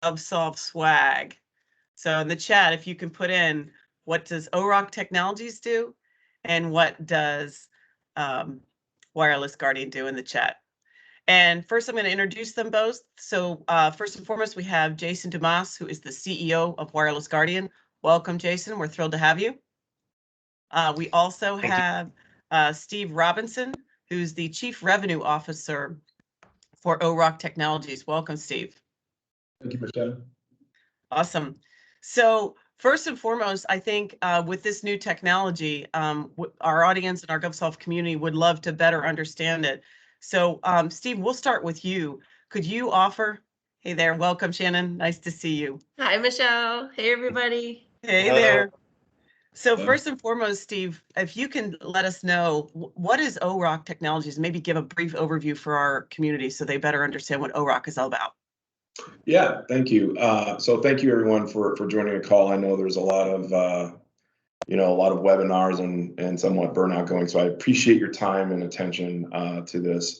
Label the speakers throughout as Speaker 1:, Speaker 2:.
Speaker 1: GovSolve swag. So in the chat, if you can put in what does Oroc Technologies do and what does Wireless Guardian do in the chat. And first, I'm going to introduce them both. So first and foremost, we have Jason Dumas, who is the CEO of Wireless Guardian. Welcome, Jason. We're thrilled to have you. We also have Steve Robinson, who's the Chief Revenue Officer for Oroc Technologies. Welcome, Steve.
Speaker 2: Thank you, Michelle.
Speaker 1: Awesome. So first and foremost, I think with this new technology, our audience and our GovSolve community would love to better understand it. So Steve, we'll start with you. Could you offer, hey there, welcome Shannon, nice to see you.
Speaker 3: Hi, Michelle. Hey, everybody.
Speaker 1: Hey there. So first and foremost, Steve, if you can let us know, what is Oroc Technologies? Maybe give a brief overview for our community so they better understand what Oroc is all about.
Speaker 2: Yeah, thank you. So thank you everyone for joining a call. I know there's a lot of webinars and somewhat burnout going, so I appreciate your time and attention to this.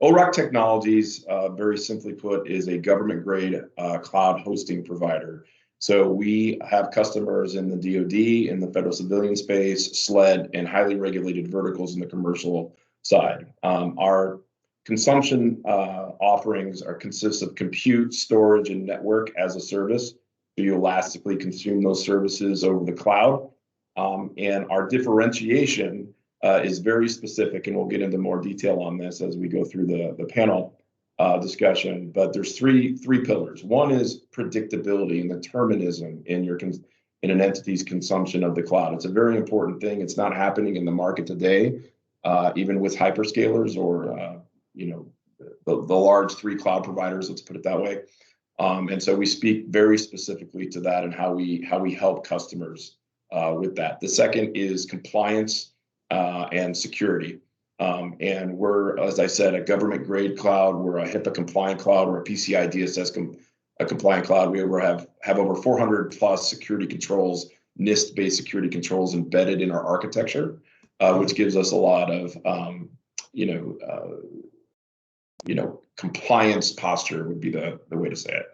Speaker 2: Oroc Technologies, very simply put, is a government-grade cloud hosting provider. So we have customers in the DoD, in the federal civilian space, SLED, and highly regulated verticals in the commercial side. Our consumption offerings consist of compute, storage, and network as a service. So you elastically consume those services over the cloud. And our differentiation is very specific, and we'll get into more detail on this as we go through the panel discussion. But there's three pillars. One is predictability and determinism in an entity's consumption of the cloud. It's a very important thing. It's not happening in the market today, even with hyperscalers or the large three cloud providers, let's put it that way. And so we speak very specifically to that and how we help customers with that. The second is compliance and security. And we're, as I said, a government grade cloud. We're a HIPAA compliant cloud. We're a PCI DSS compliant cloud. We have over 400 plus security controls, NIST-based security controls embedded in our architecture, which gives us a lot of compliance posture would be the way to say it.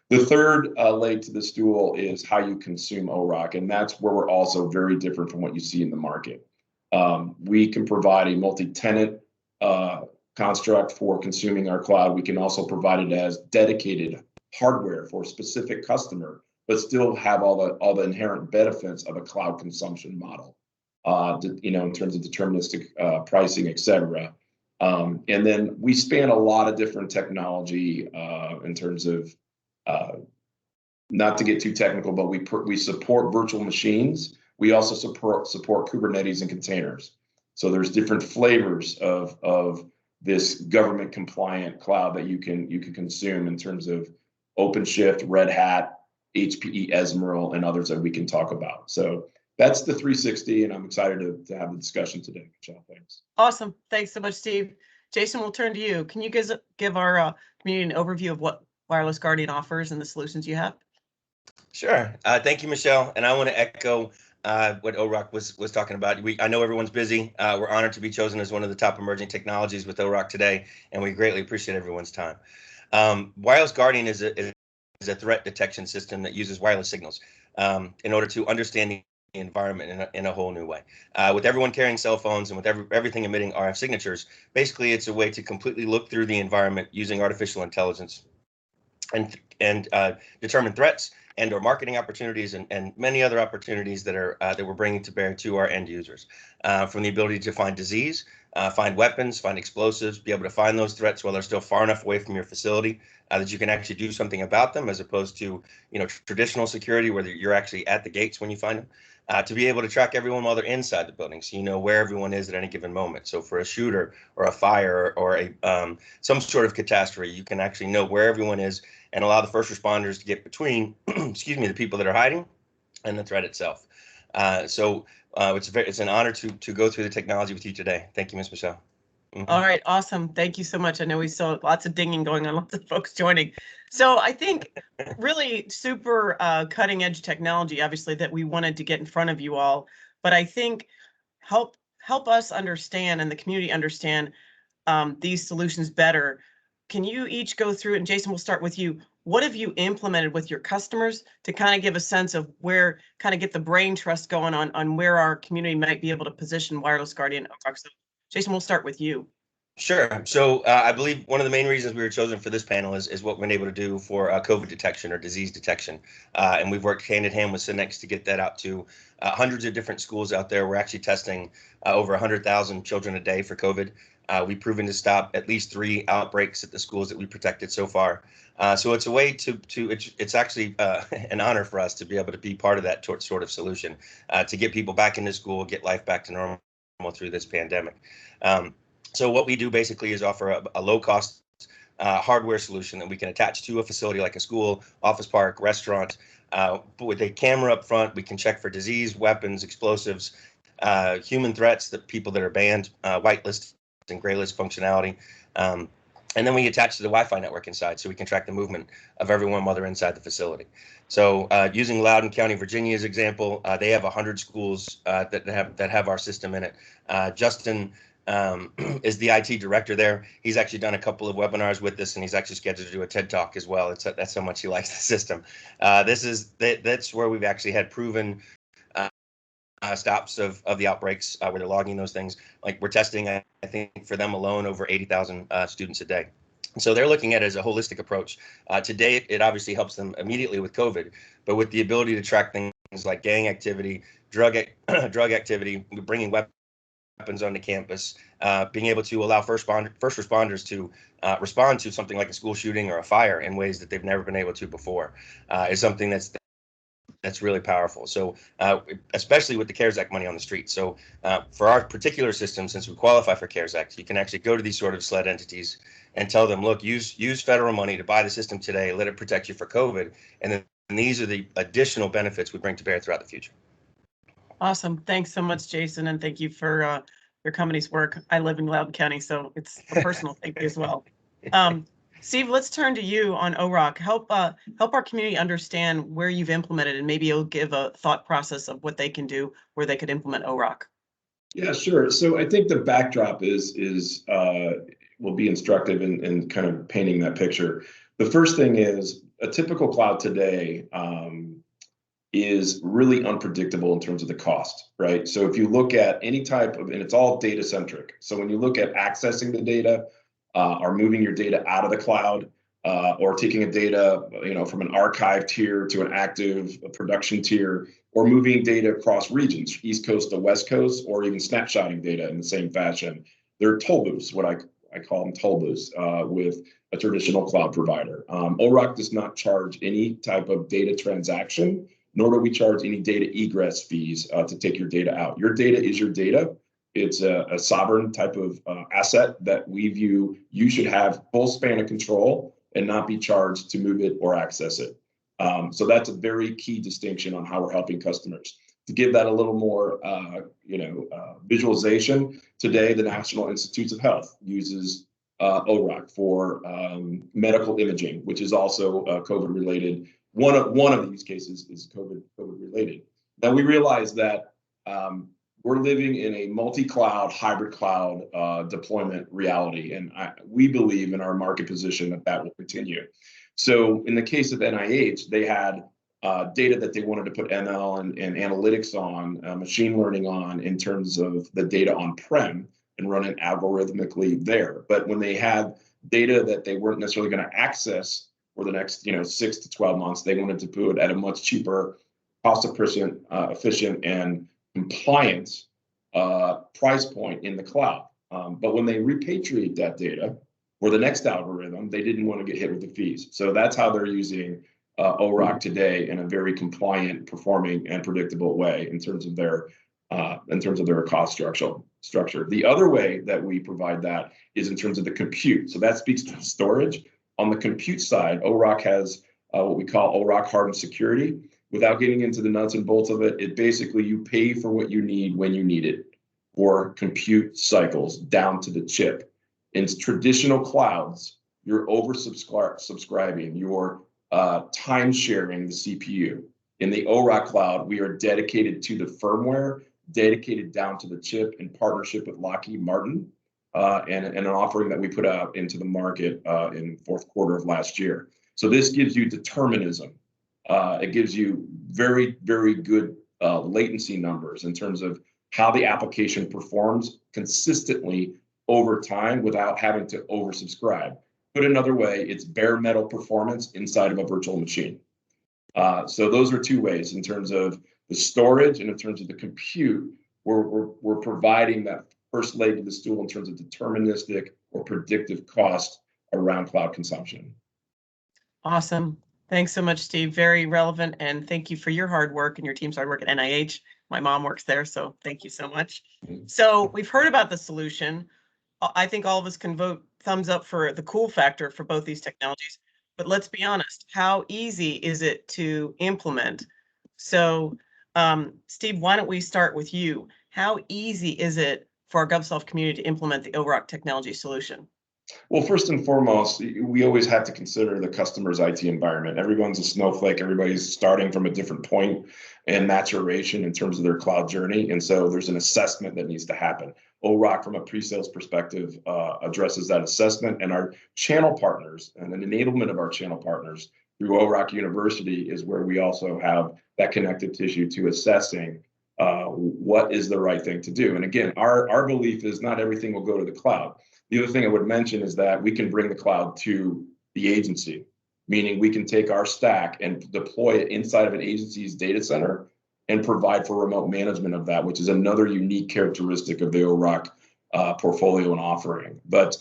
Speaker 2: The third leg to the stool is how you consume Oroc, and that's where we're also very different from what you see in the market. We can provide a multi-tenant construct for consuming our cloud. We can also provide it as dedicated hardware for a specific customer, but still have all the inherent benefits of a cloud consumption model, in terms of deterministic pricing, et cetera. And then we span a lot of different technology in terms of, not to get too technical, but we support virtual machines. We also support Kubernetes and containers. So there's different flavors of this government compliant cloud that you can consume in terms of OpenShift, Red Hat, HPE, Ezmeral, and others that we can talk about. So that's the 360, and I'm excited to have the discussion today, Michelle. Thanks.
Speaker 1: Awesome. Thanks so much, Steve. Jason, we'll turn to you. Can you guys give our community an overview of what Wireless Guardian offers and the solutions you have?
Speaker 4: Sure. Thank you, Michelle. And I want to echo what Oroc was talking about. I know everyone's busy. We're honored to be chosen as one of the top emerging technologies with Oroc today, and we greatly appreciate everyone's time. Wireless Guardian is a threat detection system that uses wireless signals in order to understand the environment in a whole new way. With everyone carrying cell phones and with everything emitting RF signatures, basically it's a way to completely look through the environment using artificial intelligence and determine threats and or marketing opportunities and many other opportunities that we're bringing to bear to our end users, from the ability to find disease, find weapons, find explosives, be able to find those threats while they're still far enough away from your facility that you can actually do something about them, as opposed to traditional security where you're actually at the gates when you find them. To be able to track everyone while they're inside the building, so you know where everyone is at any given moment. So for a shooter or a fire or some sort of catastrophe, you can actually know where everyone is and allow the first responders to get between, the people that are hiding and the threat itself. So it's an honor to go through the technology with you today. Thank you, Ms. Michelle. Mm-hmm.
Speaker 1: All right, awesome. Thank you so much. I know we saw lots of dinging going on, lots of folks joining. So I think really super cutting edge technology, obviously, that we wanted to get in front of you all. But I think help us understand and the community understand these solutions better. can you each go through, and Jason, we'll start with you. What have you implemented with your customers to kind of give a sense of where, kind of get the brain trust going on where our community might be able to position Wireless Guardian ORock? So Jason, we'll start with you.
Speaker 4: Sure. So I believe one of the main reasons we were chosen for this panel is what we're able to do for COVID detection or disease detection. And we've worked hand in hand with SYNNEX to get that out to hundreds of different schools out there. We're actually testing over 100,000 children a day for COVID. We've proven to stop at least 3 outbreaks at the schools that we protected so far. So it's a way it's actually an honor for us to be able to be part of that sort of solution, to get people back into school, get life back to normal through this pandemic. So what we do basically is offer a low-cost hardware solution that we can attach to a facility like a school, office park, restaurant. But with a camera up front, we can check for disease, weapons, explosives, human threats, the people that are banned, whitelist and graylist functionality. And then we attach to the Wi-Fi network inside, so we can track the movement of everyone while they're inside the facility. So using Loudoun County, Virginia as example, they have 100 schools that have our system in it. Justin is the IT director there. He's actually done a couple of webinars with us, and he's actually scheduled to do a TED Talk as well. That's how much he likes the system. That's where we've actually had proven stops of the outbreaks where they're logging those things. Like we're testing, I think for them alone, over 80,000 students a day. So they're looking at it as a holistic approach. Today, it obviously helps them immediately with COVID, but with the ability to track things like gang activity, drug activity, bringing weapons onto campus, being able to allow first responders to respond to something like a school shooting or a fire in ways that they've never been able to before, is something that's really powerful. So especially with the CARES Act money on the street. So for our particular system, since we qualify for CARES Act, you can actually go to these sort of SLED entities and tell them, look, use federal money to buy the system today, let it protect you for COVID. And then these are the additional benefits we bring to bear throughout the future.
Speaker 1: Awesome. Thanks so much, Jason. And thank you for your company's work. I live in Loudoun County, so it's a personal thank you as well. Steve, let's turn to you on ORock. Help our community understand where you've implemented, and maybe you'll give a thought process of what they can do where they could implement ORock.
Speaker 2: Yeah, sure. So I think the backdrop will be instructive in kind of painting that picture. The first thing is a typical cloud today is really unpredictable in terms of the cost, right? So if you look at any type of, and it's all data centric. So when you look at accessing the data, or moving your data out of the cloud, or taking a data, from an archive tier to an active production tier, or moving data across regions, East Coast to West Coast, or even snapshotting data in the same fashion. They're toll booths, what I call them toll booths, with a traditional cloud provider. ORock does not charge any type of data transaction, nor do we charge any data egress fees to take your data out. Your data is your data. It's a sovereign type of asset that we view you should have full span of control and not be charged to move it or access it. So that's a very key distinction on how we're helping customers. To give that a little more, visualization, today the National Institutes of Health uses ORock for medical imaging, which is also COVID related. One of these cases is COVID related. Now we realize that we're living in a multi-cloud, hybrid cloud deployment reality, and we believe in our market position that will continue. So in the case of NIH, they had data that they wanted to put ML and analytics on, machine learning on, in terms of the data on-prem and run it algorithmically there. But when they had data that they weren't necessarily going to access for the next 6 to 12 months, they wanted to put it at a much cheaper, cost-efficient, and compliant price point in the cloud. But when they repatriate that data for the next algorithm, they didn't want to get hit with the fees. So that's how they're using ORock today in a very compliant, performing, and predictable way in terms of their cost structure. The other way that we provide that is in terms of the compute. So that speaks to storage. On the compute side, ORock has what we call ORock Hardened Security. Without getting into the nuts and bolts of it, basically you pay for what you need when you need it, for compute cycles down to the chip. In traditional clouds, you're subscribing, you're time sharing the CPU. In the ORock cloud, we are dedicated to the firmware, dedicated down to the chip in partnership with Lockheed Martin. and an offering that we put out into the market in fourth quarter of last year. So this gives you determinism. It gives you very, very good latency numbers in terms of how the application performs consistently over time without having to oversubscribe. Put another way, it's bare metal performance inside of a virtual machine. So those are two ways in terms of the storage and in terms of the compute. We're providing that first leg of the stool in terms of deterministic or predictive cost around cloud consumption.
Speaker 1: Awesome. Thanks so much, Steve. Very relevant. And thank you for your hard work and your team's hard work at NIH. My mom works there, so thank you so much. So we've heard about the solution. I think all of us can vote thumbs up for the cool factor for both these technologies. But let's be honest, how easy is it to implement? So Steve, why don't we start with you? How easy is it for our GovSolve community to implement the Oroc technology solution?
Speaker 2: Well, first and foremost, we always have to consider the customer's IT environment. Everyone's a snowflake. Everybody's starting from a different point and maturation in terms of their cloud journey. And so there's an assessment that needs to happen. Oroc, from a pre-sales perspective, addresses that assessment, and our channel partners and an enablement of our channel partners through Oroc University is where we also have that connective tissue to assessing what is the right thing to do. And again, our belief is not everything will go to the cloud. The other thing I would mention is that we can bring the cloud to the agency, meaning we can take our stack and deploy it inside of an agency's data center and provide for remote management of that, which is another unique characteristic of the Oroc portfolio and offering. But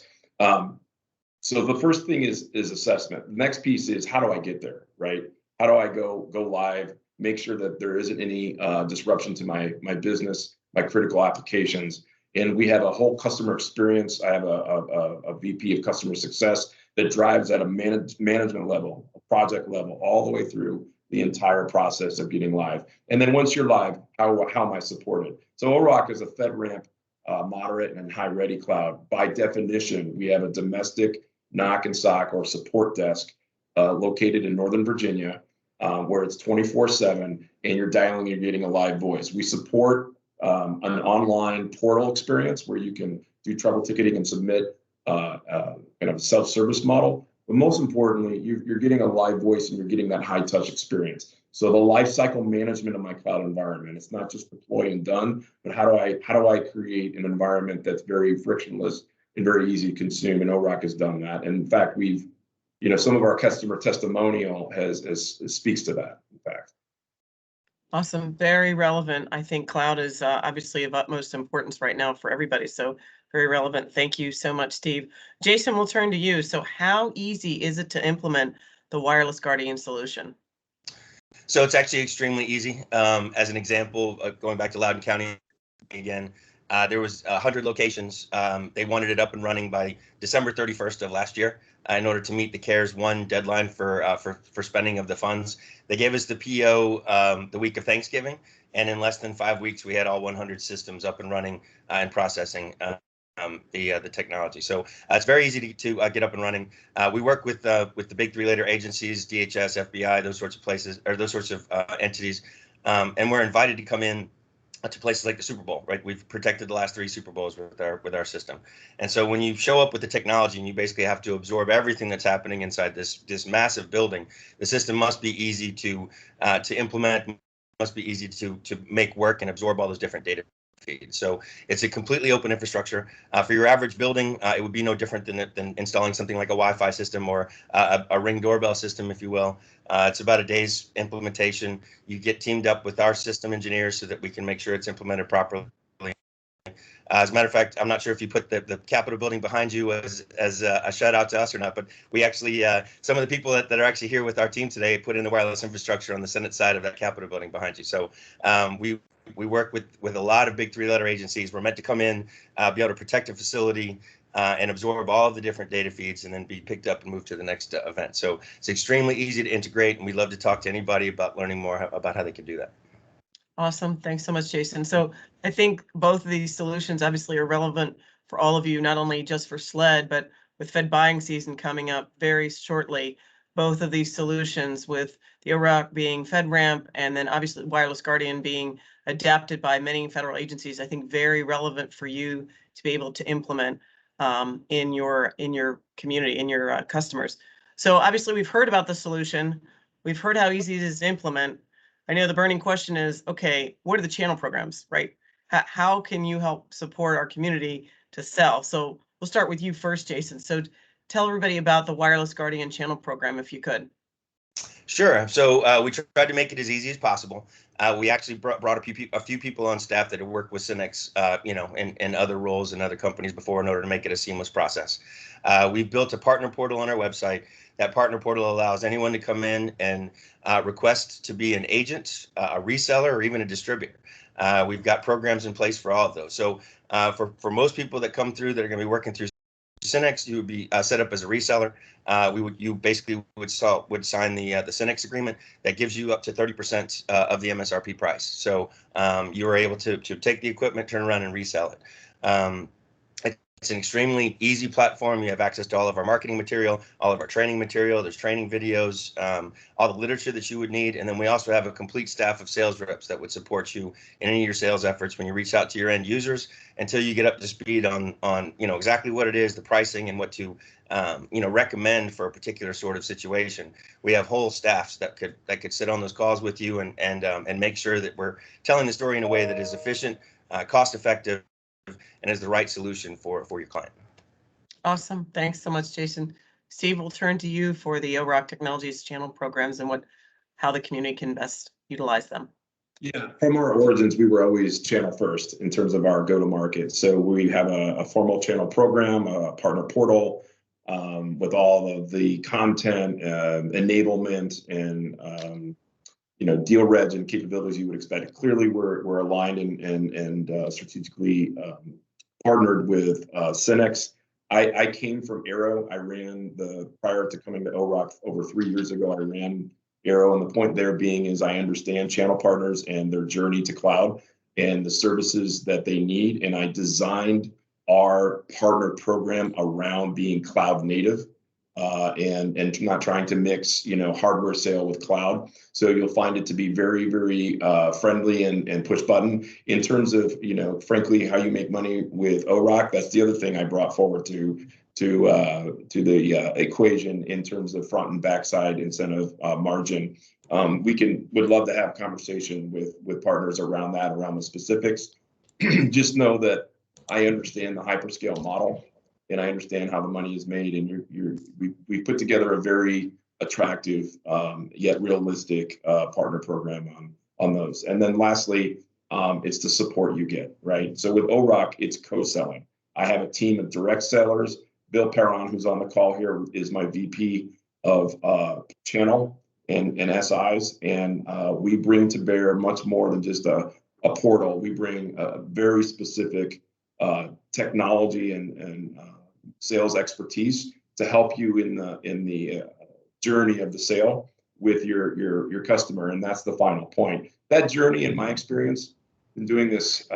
Speaker 2: so the first thing is assessment. The next piece is, how do I get there, right? How do I go live, make sure that there isn't any disruption to my business, my critical applications. And we have a whole customer experience. I have a VP of customer success that drives at a management level, a project level, all the way through the entire process of getting live. And then once you're live, how am I supported? So Oroc is a FedRAMP moderate and high ready cloud. By definition, we have a domestic NOC and SOC or support desk located in Northern Virginia, where it's 24/7, and you're dialing, you're getting a live voice. We support an online portal experience where you can do trouble ticketing and submit kind of a self-service model. But most importantly, you're getting a live voice and you're getting that high touch experience. So the life cycle management of my cloud environment, it's not just deploy and done, but how do I create an environment that's very frictionless and very easy to consume? And Oroc has done that. And in fact, we've, some of our customer testimonial speaks to that, in fact.
Speaker 1: Awesome. Very relevant. I think cloud is obviously of utmost importance right now for everybody. So very relevant. Thank you so much, Steve. Jason, we'll turn to you. So how easy is it to implement the Wireless Guardian solution?
Speaker 4: So it's actually extremely easy. As an example, going back to Loudoun County again, there was 100 locations. They wanted it up and running by December 31st of last year in order to meet the CARES 1 deadline for spending of the funds. They gave us the PO the week of Thanksgiving, and in less than 5 weeks, we had all 100 systems up and running and processing the technology. So it's very easy to get up and running. We work with the big three-letter agencies, DHS, FBI, those sorts of places, or those sorts of entities, and we're invited to come in to places like the Super Bowl, right? We've protected the last 3 Super Bowls with our system. And so when you show up with the technology and you basically have to absorb everything that's happening inside this massive building, the system must be easy to implement, must be easy to make work and absorb all those different data feeds. So it's a completely open infrastructure. For your average building, it would be no different than installing something like a Wi-Fi system or a Ring doorbell system, if you will. It's about a day's implementation. You get teamed up with our system engineers so that we can make sure it's implemented properly. As a matter of fact, I'm not sure if you put the Capitol building behind you as a shout out to us or not, but we actually, some of the people that are actually here with our team today put in the wireless infrastructure on the Senate side of that Capitol building behind you. So we work with a lot of big 3-letter agencies. We're meant to come in, be able to protect a facility and absorb all of the different data feeds and then be picked up and moved to the next event. So it's extremely easy to integrate, and we'd love to talk to anybody about learning more about how they can do that.
Speaker 1: Awesome. Thanks so much, Jason. So I think both of these solutions obviously are relevant for all of you, not only just for SLED, but with Fed buying season coming up very shortly. Both of these solutions, with the Oroc being FedRAMP and then obviously Wireless Guardian being adapted by many federal agencies, I think very relevant for you to be able to implement. in your community, in your customers. So obviously we've heard about the solution. We've heard how easy it is to implement. I know the burning question is, okay, what are the channel programs, right? How can you help support our community to sell? So we'll start with you first, Jason. So tell everybody about the Wireless Guardian channel program, if you could.
Speaker 4: Sure. So we tried to make it as easy as possible. We actually brought a few people on staff that have worked with SYNNEX, in other roles in other companies before in order to make it a seamless process. We've built a partner portal on our website. That partner portal allows anyone to come in and request to be an agent, a reseller, or even a distributor. We've got programs in place for all of those. So for most people that come through that are going to be working through SYNNEX, you would be set up as a reseller. You basically would sign the SYNNEX agreement that gives you up to 30% of the MSRP price. So you are able to take the equipment, turn around and resell it. It's an extremely easy platform. You have access to all of our marketing material, all of our training material. There's training videos, all the literature that you would need. And then we also have a complete staff of sales reps that would support you in any of your sales efforts when you reach out to your end users until you get up to speed on exactly what it is, the pricing, and what to recommend for a particular sort of situation. We have whole staffs that could sit on those calls with you and make sure that we're telling the story in a way that is efficient, cost effective, and is the right solution for your client.
Speaker 1: Awesome. Thanks so much, Jason. Steve, we'll turn to you for the Oroc Technologies channel programs and how the community can best utilize them.
Speaker 2: Yeah, from our origins, we were always channel first in terms of our go-to-market. So we have a formal channel program, a partner portal with all of the content, enablement, and deal reg and capabilities you would expect. Clearly, we're aligned and strategically partnered with SYNNEX. I came from Aero. I ran prior to coming to Oroc over 3 years ago, I ran Aero, and the point there being is I understand channel partners and their journey to cloud and the services that they need. And I designed our partner program around being cloud native. And not trying to mix, hardware sale with cloud. So you'll find it to be very, very friendly and push button in terms of, frankly, how you make money with Oroc. That's the other thing I brought forward to the equation in terms of front and backside incentive margin. Would love to have conversation with partners around that, around the specifics. Just know that I understand the hyperscale model. And I understand how the money is made, and we put together a very attractive yet realistic partner program on those. And then lastly, it's the support you get, right? So with Oroc, it's co-selling. I have a team of direct sellers. Bill Perron, who's on the call here, is my VP of channel and SIs, and we bring to bear much more than just a portal. We bring a very specific technology and sales expertise to help you in the journey of the sale with your customer, and that's the final point. That journey, in my experience, in doing this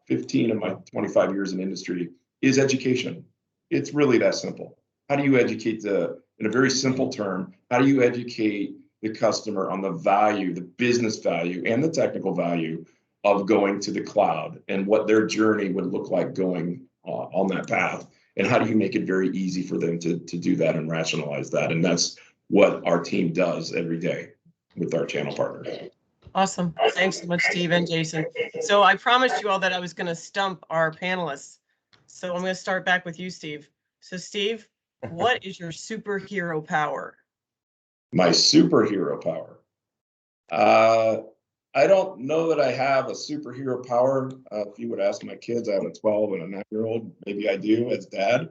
Speaker 2: 15 of my 25 years in industry, is education. It's really that simple. How do you educate in a very simple term, how do you educate the customer on the value, the business value, and the technical value of going to the cloud and what their journey would look like going on that path? And how do you make it very easy for them to do that and rationalize that? And that's what our team does every day with our channel partners.
Speaker 1: Awesome. Thanks so much, Steve and Jason. So I promised you all that I was going to stump our panelists. So I'm going to start back with you, Steve. So Steve, what is your superhero power?
Speaker 2: My superhero power? I don't know that I have a superhero power. If you would ask my kids, I have a 12 and a 9-year-old. Maybe I do as dad,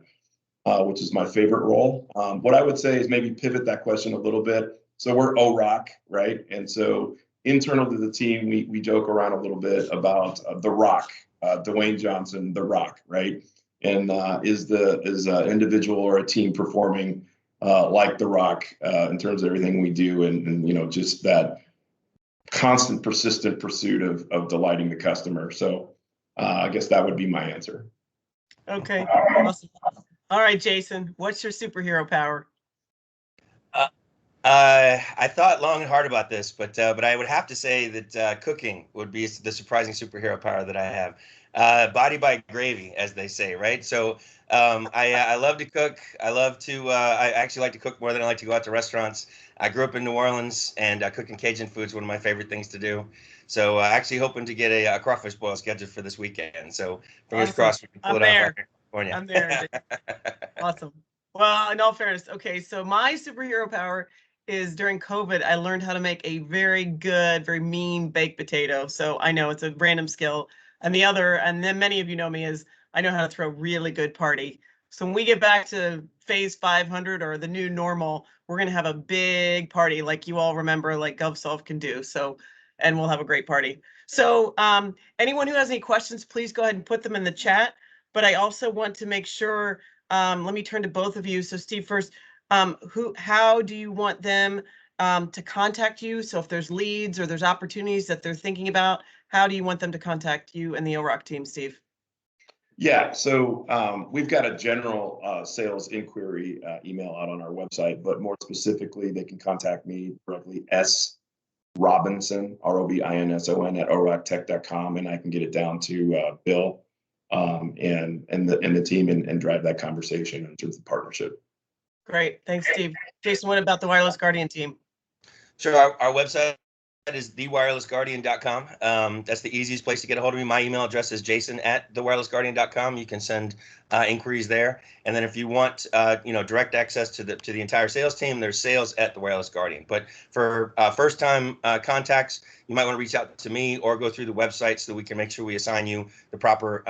Speaker 2: which is my favorite role. What I would say is maybe pivot that question a little bit. So we're Oroc, right? And so internal to the team, we joke around a little bit about The Rock, Dwayne Johnson, The Rock, right? And is an individual or a team performing like The Rock in terms of everything we do, and just that constant, persistent pursuit of delighting the customer. So I guess that would be my answer.
Speaker 1: Okay, awesome. All right, Jason, what's your superhero power?
Speaker 4: I thought long and hard about this, but I would have to say that cooking would be the surprising superhero power that I have. Body by gravy, as they say, right? So I love to cook. I love to. I actually like to cook more than I like to go out to restaurants. I grew up in New Orleans, and cooking Cajun food is one of my favorite things to do. So actually hoping to get a crawfish boil scheduled for this weekend. So fingers
Speaker 1: Awesome.
Speaker 4: crossed we can pull
Speaker 1: I'm
Speaker 4: it off
Speaker 1: there.
Speaker 4: out here in
Speaker 1: I'm
Speaker 4: California.
Speaker 1: there. Awesome. Well, in all fairness, okay, so my superhero power is during COVID, I learned how to make a very good, very mean baked potato. So I know it's a random skill. And the other, and then many of you know me, is I know how to throw a really good party. So when we get back to phase 500 or the new normal, we're going to have a big party like you all remember, like GovSolve can do. So, and we'll have a great party. So anyone who has any questions, please go ahead and put them in the chat. But I also want to make sure, let me turn to both of you. So Steve first, how do you want them to contact you? So if there's leads or there's opportunities that they're thinking about, how do you want them to contact you and the Oroc team, Steve?
Speaker 2: Yeah, so we've got a general sales inquiry email out on our website, but more specifically, they can contact me directly, srobinson, ROBINSON at oroctech.com, and I can get it down to Bill and the team and drive that conversation in terms of partnership.
Speaker 1: Great, thanks, Steve. Jason, what about the Wireless Guardian team?
Speaker 4: Sure, our website is thewirelessguardian.com. That's the easiest place to get a hold of me. My email address is jason@thewirelessguardian.com. You can send inquiries there. And then if you want, direct access to the entire sales team, there's sales at the Wireless Guardian. But for first time contacts, you might want to reach out to me or go through the website so that we can make sure we assign you the proper,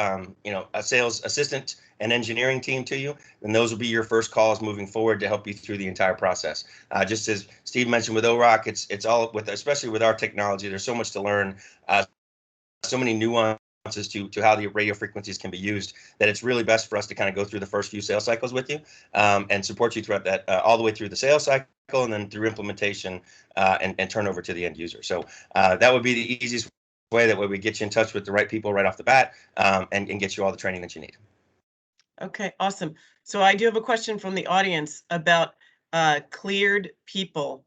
Speaker 4: a sales assistant and engineering team to you. And those will be your first calls moving forward to help you through the entire process. Just as Steve mentioned with Oroc, it's all with, especially with our technology, there's so much to learn, so many nuances to how the radio frequencies can be used, that it's really best for us to kind of go through the first few sales cycles with you and support you throughout that, all the way through the sales cycle and then through implementation and turnover to the end user. So that would be the easiest way. That way we get you in touch with the right people right off the bat and get you all the training that you need.
Speaker 1: Okay, awesome. So I do have a question from the audience about cleared people.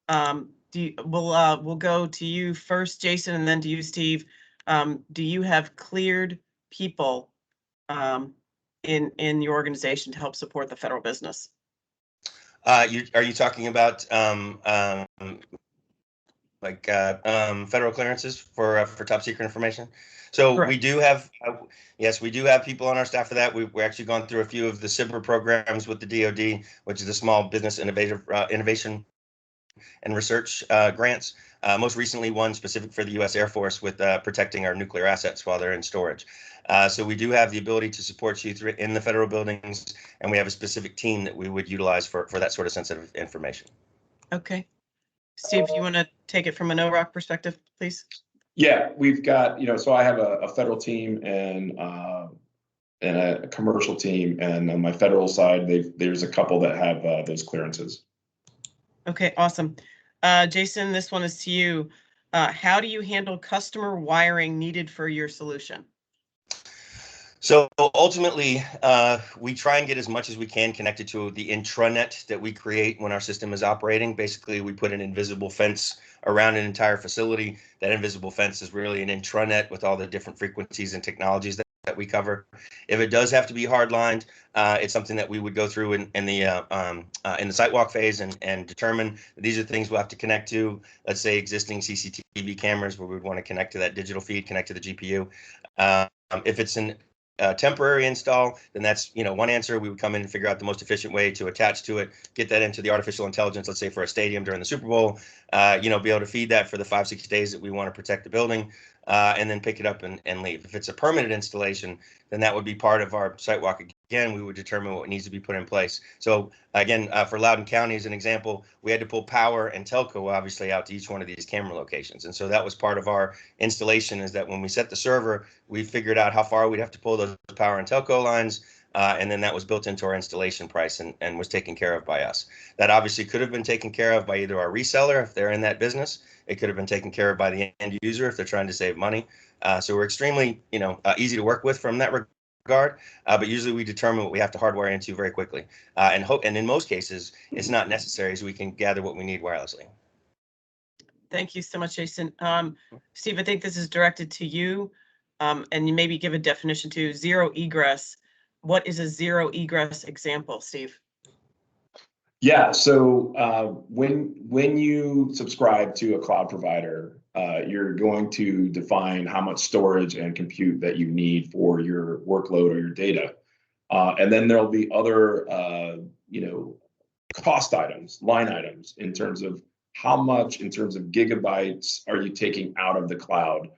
Speaker 1: We'll go to you first, Jason, and then to you, Steve. Do you have cleared people in your organization to help support the federal business?
Speaker 4: Are you talking about federal clearances for top secret information? So
Speaker 1: Correct.
Speaker 4: we do have, yes, we do have people on our staff for that. We're actually gone through a few of the SBIR programs with the DoD, which is the Small Business Innovation and Research grants. Most recently, one specific for the U.S. Air Force with protecting our nuclear assets while they're in storage. So we do have the ability to support you in the federal buildings, and we have a specific team that we would utilize for that sort of sensitive information.
Speaker 1: Okay. Steve, you want to take it from an Oroc perspective, please?
Speaker 2: Yeah, we've got, so I have a federal team and a commercial team, and on my federal side, there's a couple that have those clearances.
Speaker 1: Okay, awesome. Jason, this one is to you. How do you handle customer wiring needed for your solution?
Speaker 4: So ultimately, we try and get as much as we can connected to the intranet that we create when our system is operating. Basically, we put an invisible fence around an entire facility. That invisible fence is really an intranet with all the different frequencies and technologies that we cover. If it does have to be hardlined, it's something that we would go through in the site walk phase and determine these are things we'll have to connect to. Let's say existing CCTV cameras where we would want to connect to that digital feed, connect to the GPU. If it's an temporary install, then that's one answer. We would come in and figure out the most efficient way to attach to it, get that into the artificial intelligence, let's say for a stadium during the Super Bowl, be able to feed that for the 5-6 days that we want to protect the building, and then pick it up and leave. If it's a permanent installation, then that would be part of our site walk. Again, we would determine what needs to be put in place. So again, for Loudoun County as an example, we had to pull power and telco obviously out to each one of these camera locations. And so that was part of our installation, is that when we set the server, we figured out how far we'd have to pull those power and telco lines. And then that was built into our installation price and was taken care of by us. That obviously could have been taken care of by either our reseller if they're in that business. It could have been taken care of by the end user if they're trying to save money. So we're extremely, easy to work with from that regard, but usually we determine what we have to hardwire into very quickly, and in most cases, it's not necessary, as we can gather what we need wirelessly.
Speaker 1: Thank you so much, Jason. Steve, I think this is directed to you, and you maybe give a definition to zero egress. What is a zero egress example, Steve?
Speaker 2: Yeah, so when you subscribe to a cloud provider, you're going to define how much storage and compute that you need for your workload or your data. And then there'll be other, cost items, line items, in terms of how much, in terms of gigabytes, are you taking out of the cloud.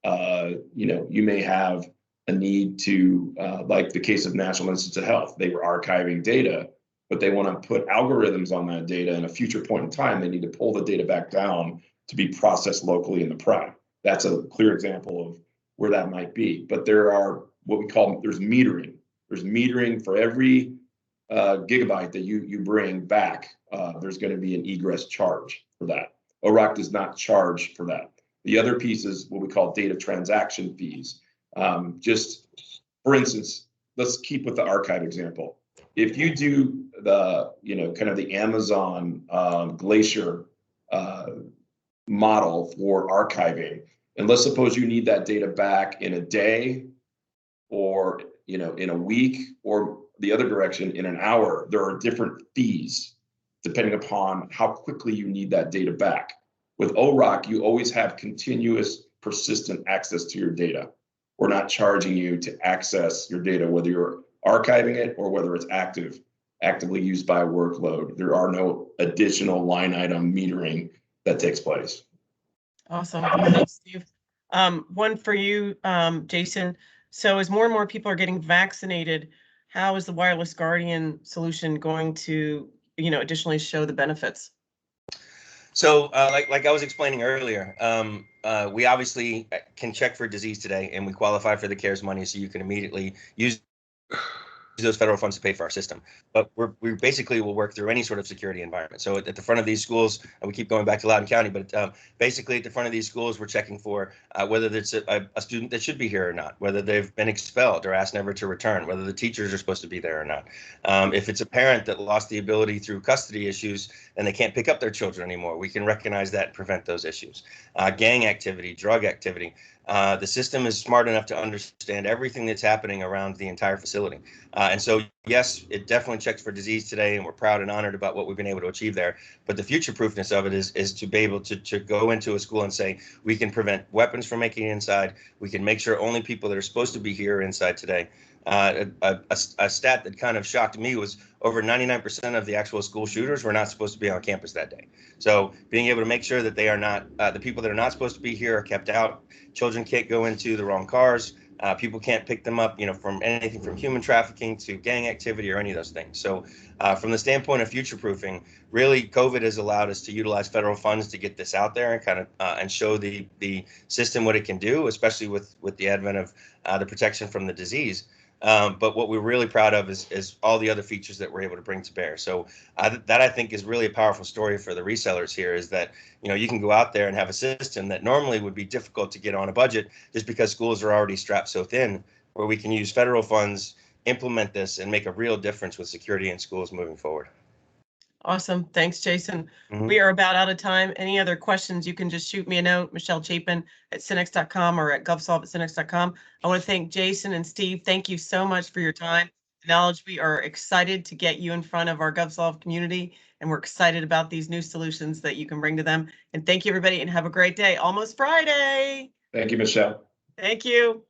Speaker 2: You may have a need to, like the case of National Institutes of Health, they were archiving data, but they want to put algorithms on that data. In a future point in time, they need to pull the data back down to be processed locally in the prem. That's a clear example of where that might be. But there are what we call, there's metering. There's metering for every gigabyte that you bring back. There's going to be an egress charge for that. Oroc does not charge for that. The other piece is what we call data transaction fees. Just for instance, let's keep with the archive example. If you do the, kind of the Amazon Glacier model for archiving, and let's suppose you need that data back in a day, or in a week, or the other direction in an hour, there are different fees depending upon how quickly you need that data back. With Oroc, you always have continuous, persistent access to your data. We're not charging you to access your data, whether you're archiving it or whether it's actively used by workload. There are no additional line item metering that takes place.
Speaker 1: Awesome. Thanks, Steve. One for you, Jason. So as more and more people are getting vaccinated, how is the Wireless Guardian solution going to, additionally show the benefits?
Speaker 4: So like I was explaining earlier, we obviously can check for disease today, and we qualify for the CARES money, so you can immediately use those federal funds to pay for our system. But we basically will work through any sort of security environment. So at the front of these schools, and we keep going back to Loudoun County, but basically at the front of these schools, we're checking for whether it's a student that should be here or not, whether they've been expelled or asked never to return, whether the teachers are supposed to be there or not. If it's a parent that lost the ability through custody issues and they can't pick up their children anymore, we can recognize that and prevent those issues. Gang activity, drug activity. The system is smart enough to understand everything that's happening around the entire facility. And so, yes, it definitely checks for disease today, and we're proud and honored about what we've been able to achieve there. But the future proofness of it is to be able to go into a school and say, we can prevent weapons from making it inside. We can make sure only people that are supposed to be here are inside today. A stat that kind of shocked me was over 99% of the actual school shooters were not supposed to be on campus that day. So being able to make sure that they are not, the people that are not supposed to be here are kept out. Children can't go into the wrong cars. People can't pick them up, from anything from human trafficking to gang activity or any of those things. So from the standpoint of future proofing, really COVID has allowed us to utilize federal funds to get this out there and kind of and show the system what it can do, especially with the advent of the protection from the disease. But what we're really proud of is all the other features that we're able to bring to bear. So that I think is really a powerful story for the resellers here, is that, you can go out there and have a system that normally would be difficult to get on a budget just because schools are already strapped so thin, where we can use federal funds, implement this, and make a real difference with security in schools moving forward.
Speaker 1: Awesome. Thanks, Jason.
Speaker 4: Mm-hmm.
Speaker 1: We are about out of time. Any other questions, you can just shoot me a note, Michelle Chapin at SYNNEX.com or at govsolve@SYNNEX.com. I want to thank Jason and Steve. Thank you so much for your time and knowledge. We are excited to get you in front of our GovSolve community, and we're excited about these new solutions that you can bring to them. And thank you, everybody, and have a great day. Almost Friday.
Speaker 2: Thank you, Michelle.
Speaker 1: Thank you.